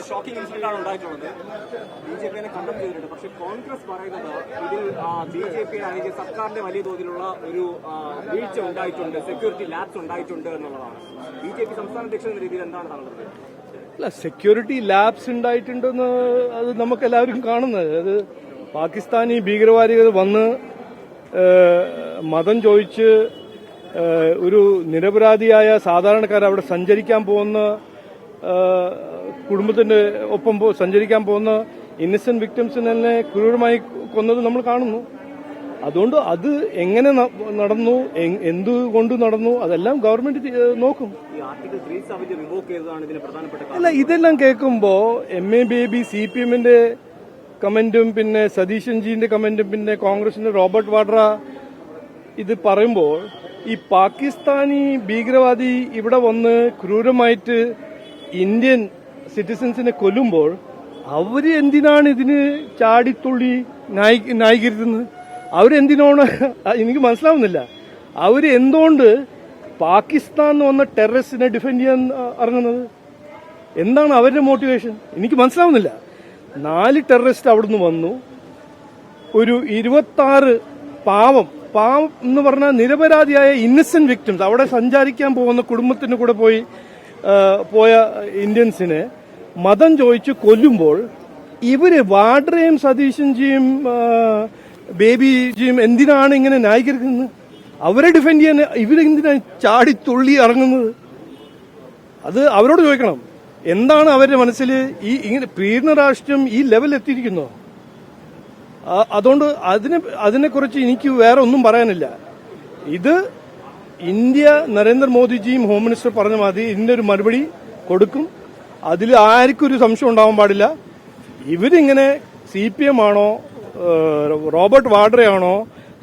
Shocking incident ആണ് ഉണ്ടായിട്ടുള്ളത്. ബിജെപിയെ കണ്ടം ചെയ്തിട്ടുണ്ട്. പക്ഷേ കോൺഗ്രസ് പറയുന്നത് ഇതിൽ ബിജെപി അല്ലെങ്കിൽ സർക്കാരിന്റെ വലിയ തോതിലുള്ള ഒരു വീഴ്ച ഉണ്ടായിട്ടുണ്ട്, സെക്യൂരിറ്റി ലാപ്സ് ഉണ്ടായിട്ടുണ്ട് എന്നുള്ളതാണ്. ബിജെപി സംസ്ഥാന അധ്യക്ഷൻ എന്ന രീതിയിൽ എന്താണ് താങ്കളുടെ? അല്ല, സെക്യൂരിറ്റി ലാപ്സ് ഉണ്ടായിട്ടുണ്ടെന്ന് അത് നമുക്ക് എല്ലാവരും കാണുന്നത്. അത് പാകിസ്ഥാനി ഭീകരവാദികൾ വന്ന് മതം ചോദിച്ച് ഒരു നിരപരാധിയായ സാധാരണക്കാർ അവിടെ സഞ്ചരിക്കാൻ പോകുന്ന കുടുംബത്തിന്റെ ഒപ്പം സഞ്ചരിക്കാൻ പോകുന്ന ഇന്നസെന്റ് വിക്ടിംസിനെ തന്നെ ക്രൂരമായി കൊന്നത് നമ്മൾ കാണുന്നു. അതുകൊണ്ട് അത് എങ്ങനെ നടന്നു, എന്തുകൊണ്ട് നടന്നു, അതെല്ലാം ഗവൺമെന്റ് നോക്കും. അല്ല, ഇതെല്ലാം കേൾക്കുമ്പോ MA ബേബി CPM-ന്റെ കമന്റും പിന്നെ സതീശൻജിന്റെ കമന്റും പിന്നെ കോൺഗ്രസിന്റെ റോബർട്ട് വാഡ്ര ഇത് പറയുമ്പോൾ ഈ പാകിസ്ഥാനി ഭീകരവാദി ഇവിടെ വന്ന് ക്രൂരമായിട്ട് ഇന്ത്യൻ സിറ്റിസൺസിനെ കൊല്ലുമ്പോൾ അവര് എന്തിനാണ് ഇതിന് ചാടിത്തുള്ളി ന്യായീകരിക്കുന്നത്? അവരെന്തിനാണ് എനിക്ക് മനസ്സിലാവുന്നില്ല. അവര് എന്തുകൊണ്ട് പാകിസ്ഥാൻ വന്ന ടെററിസ്റ്റിനെ ഡിഫെൻഡ് ചെയ്യാൻ ഇറങ്ങുന്നത്? എന്താണ് അവരുടെ മോട്ടിവേഷൻ? എനിക്ക് മനസ്സിലാവുന്നില്ല. 4 ടെററിസ്റ്റ് അവിടുന്ന് വന്നു. ഒരു 26 പാവം എന്ന് പറഞ്ഞാൽ നിരപരാധിയായ ഇന്നസെന്റ് വിക്ടിംസ് അവിടെ സഞ്ചരിക്കാൻ പോകുന്ന കുടുംബത്തിന് കൂടെ പോയ ഇന്ത്യൻസിനെ മതം ചോദിച്ച് കൊല്ലുമ്പോൾ ഇവര് വാഡ്രയും സതീശൻജിയും ബേബിജിയും എന്തിനാണ് ഇങ്ങനെ ന്യായീകരിക്കുന്നത്? അവരെ ഡിഫെൻഡ് ചെയ്യാൻ ഇവരെന്തിനാണ് ചാടിത്തുള്ളി ഇറങ്ങുന്നത്? അത് അവരോട് ചോദിക്കണം. എന്താണ് അവരുടെ മനസ്സിൽ ഇങ്ങനെ പീഡന രാഷ്ട്രം ഈ ലെവലിൽ എത്തിയിരിക്കുന്നോ? അതുകൊണ്ട് അതിനെക്കുറിച്ച് എനിക്ക് വേറെ ഒന്നും പറയാനില്ല. ഇത് ഇന്ത്യ നരേന്ദ്രമോദിജിയും ഹോം മിനിസ്റ്റർ പറഞ്ഞ മാതിരി ഇതിന്റെ ഒരു മറുപടി കൊടുക്കും. അതിൽ ആർക്കും ഒരു സംശയം ഉണ്ടാവാൻ പാടില്ല. ഇവരിങ്ങനെ CPM ആണോ, റോബർട്ട് വാഡ്രയാണോ,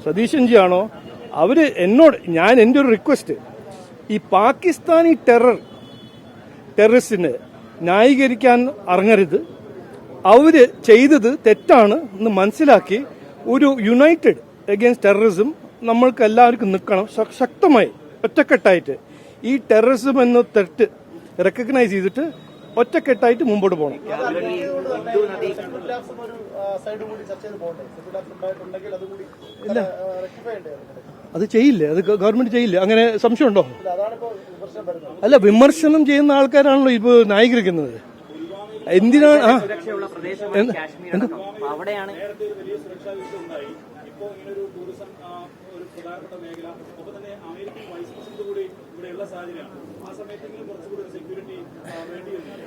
സതീശൻജി ആണോ, അവര് എന്നോട് എന്റെ ഒരു റിക്വസ്റ്റ്, ഈ പാകിസ്ഥാനി ടെററിസ്റ്റിനെ ന്യായീകരിക്കാൻ ഇറങ്ങരുത്. അവര് ചെയ്തത് തെറ്റാണ് എന്ന് മനസ്സിലാക്കി ഒരു യുണൈറ്റഡ് അഗെയിൻസ്റ്റ് ടെററിസം നമ്മൾക്ക് എല്ലാവർക്കും നിൽക്കണം, ശക്തമായി ഒറ്റക്കെട്ടായിട്ട്. ഈ ടെററിസം എന്ന തെറ്റ് റെക്കഗ്നൈസ് ചെയ്തിട്ട് ഒറ്റക്കെട്ടായിട്ട് മുമ്പോട്ട് പോകണം. അത് ചെയ്യില്ലേ? അത് ഗവൺമെന്റ് ചെയ്യില്ലേ? അങ്ങനെ സംശയമുണ്ടോ? അല്ല, വിമർശനം ചെയ്യുന്ന ആൾക്കാരാണല്ലോ ഇപ്പൊ ന്യായീകരിക്കുന്നത്. എന്തിനാണ്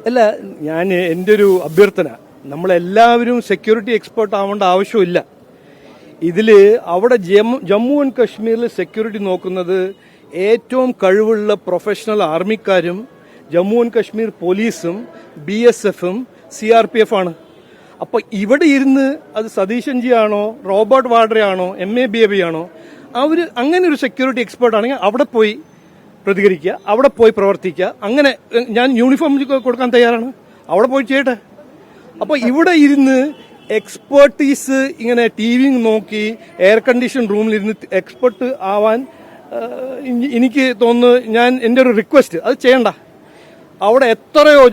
അല്ല, എന്റെ ഒരു അഭ്യർത്ഥന, നമ്മളെല്ലാവരും സെക്യൂരിറ്റി എക്സ്പേർട്ട് ആവേണ്ട ആവശ്യമില്ല. ഇതില് അവിടെ ജമ്മു ആൻഡ് കശ്മീരിൽ സെക്യൂരിറ്റി നോക്കുന്നത് ഏറ്റവും കഴിവുള്ള പ്രൊഫഷണൽ ആർമിക്കാരും ജമ്മു ആൻഡ് കശ്മീർ പോലീസും BSF-ഉം CRPF ആണ്. അപ്പൊ ഇവിടെ ഇരുന്ന് അത് സതീശൻജി ആണോ, റോബർട്ട് വാഡ്രയാണോ, MA ബേബി ആണോ, അവര് അങ്ങനെ ഒരു സെക്യൂരിറ്റി എക്സ്പേർട്ട് ആണെങ്കിൽ അവിടെ പോയി പ്രതികരിക്കുക, അവിടെ പോയി പ്രവർത്തിക്കുക. അങ്ങനെ ഞാൻ യൂണിഫോം കൊടുക്കാൻ തയ്യാറാണ്, അവിടെ പോയി ചെയ്യട്ടെ. അപ്പൊ ഇവിടെ ഇരുന്ന് എക്സ്പേർട്ടീസ് ഇങ്ങനെ TV നോക്കി എയർ കണ്ടീഷൻ റൂമിലിരുന്ന് എക്സ്പെർട്ട് ആവാൻ എനിക്ക് തോന്നുന്നു, എന്റെ ഒരു റിക്വസ്റ്റ്, അത് ചെയ്യണ്ട. അവിടെ എത്രയോ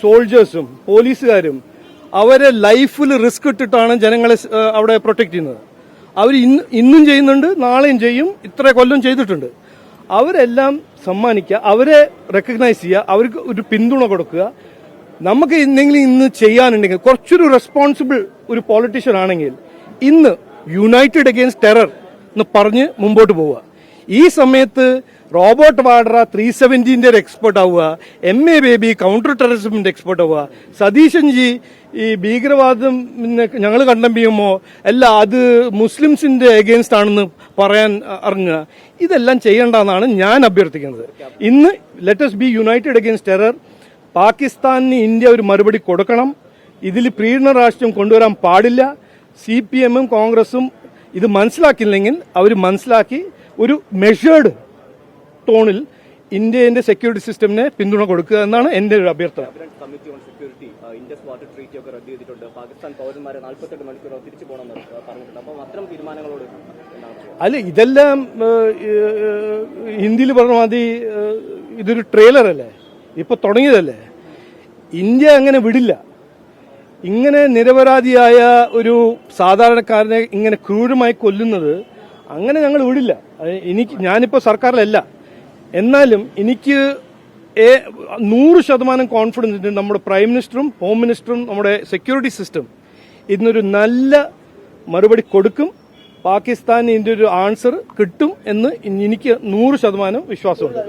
സോൾജേഴ്സും പോലീസുകാരും അവരെ ലൈഫിൽ റിസ്ക് ഇട്ടിട്ടാണ് ജനങ്ങളെ അവിടെ പ്രൊട്ടക്ട് ചെയ്യുന്നത്. അവർ ഇന്നും ചെയ്യുന്നുണ്ട്, നാളെയും ചെയ്യും, ഇത്ര കൊല്ലം ചെയ്തിട്ടുണ്ട്. അവരെല്ലാം സമ്മാനിക്കുക, അവരെ റെക്കഗ്നൈസ് ചെയ്യുക, അവർക്ക് ഒരു പിന്തുണ കൊടുക്കുക. നമുക്ക് എന്തെങ്കിലും ഇന്ന് ചെയ്യാനുണ്ടെങ്കിൽ, കുറച്ചൊരു റെസ്പോൺസിബിൾ ഒരു പോളിറ്റീഷ്യൻ ആണെങ്കിൽ ഇന്ന് യുണൈറ്റഡ് അഗെയിൻസ്റ്റ് ടെറർ എന്ന് പറഞ്ഞ് മുമ്പോട്ട് പോവുക. ഈ സമയത്ത് റോബർട്ട് വാഡ്ര 370-ന്റെ എക്സ്പെർട്ട് ആവുക, MA ബേബി കൗണ്ടർ ടെററിസമിന്റെ എക്സ്പെർട്ട് ആവുക, സതീശൻജി ഈ ഭീകരവാദം ഞങ്ങൾ കണ്ടം ചെയ്യുമ്പോ അല്ല അത് മുസ്ലിംസിന്റെ എഗെയിൻസ്റ്റ് ആണെന്ന് പറയാൻ ഇറങ്ങുക. ഇതെല്ലാം ചെയ്യേണ്ടെന്നാണ് ഞാൻ അഭ്യർത്ഥിക്കുന്നത്. ഇന്ന് let's be united against terror. പാകിസ്ഥാനിന് ഇന്ത്യ ഒരു മറുപടി കൊടുക്കണം. ഇതിൽ പീഡന രാഷ്ട്രം കൊണ്ടുവരാൻ പാടില്ല. CPM-ഉം കോൺഗ്രസും ഇത് മനസ്സിലാക്കിയില്ലെങ്കിൽ അവർ മനസ്സിലാക്കി ഒരു മെഷേർഡ് ടോണിൽ ഇന്ത്യന്റെ സെക്യൂരിറ്റി സിസ്റ്റമിനെ പിന്തുണ കൊടുക്കുക എന്നാണ് എന്റെ ഒരു അഭ്യർത്ഥന. അല്ല, ഇതെല്ലാം ഹിന്ദിയിൽ പറഞ്ഞ മതി, ഇതൊരു ട്രെയിലർ അല്ലേ, ഇപ്പൊ തുടങ്ങിയതല്ലേ. ഇന്ത്യ അങ്ങനെ വിടില്ല. ഇങ്ങനെ നിരപരാധിയായ ഒരു സാധാരണക്കാരനെ ഇങ്ങനെ ക്രൂരമായി കൊല്ലുന്നത് അങ്ങനെ ഞങ്ങൾ വിടില്ല. ഞാനിപ്പോൾ സർക്കാരിലല്ല, എന്നാലും എനിക്ക് 100% കോൺഫിഡൻസ് ഉണ്ട് നമ്മുടെ പ്രൈം മിനിസ്റ്ററും ഹോം മിനിസ്റ്ററും നമ്മുടെ സെക്യൂരിറ്റി സിസ്റ്റം ഇതിനൊരു നല്ല മറുപടി കൊടുക്കും. പാകിസ്ഥാന് ഇതിന്റെ ഒരു ആൻസർ കിട്ടും എന്ന് എനിക്ക് 100% വിശ്വാസമുണ്ട്.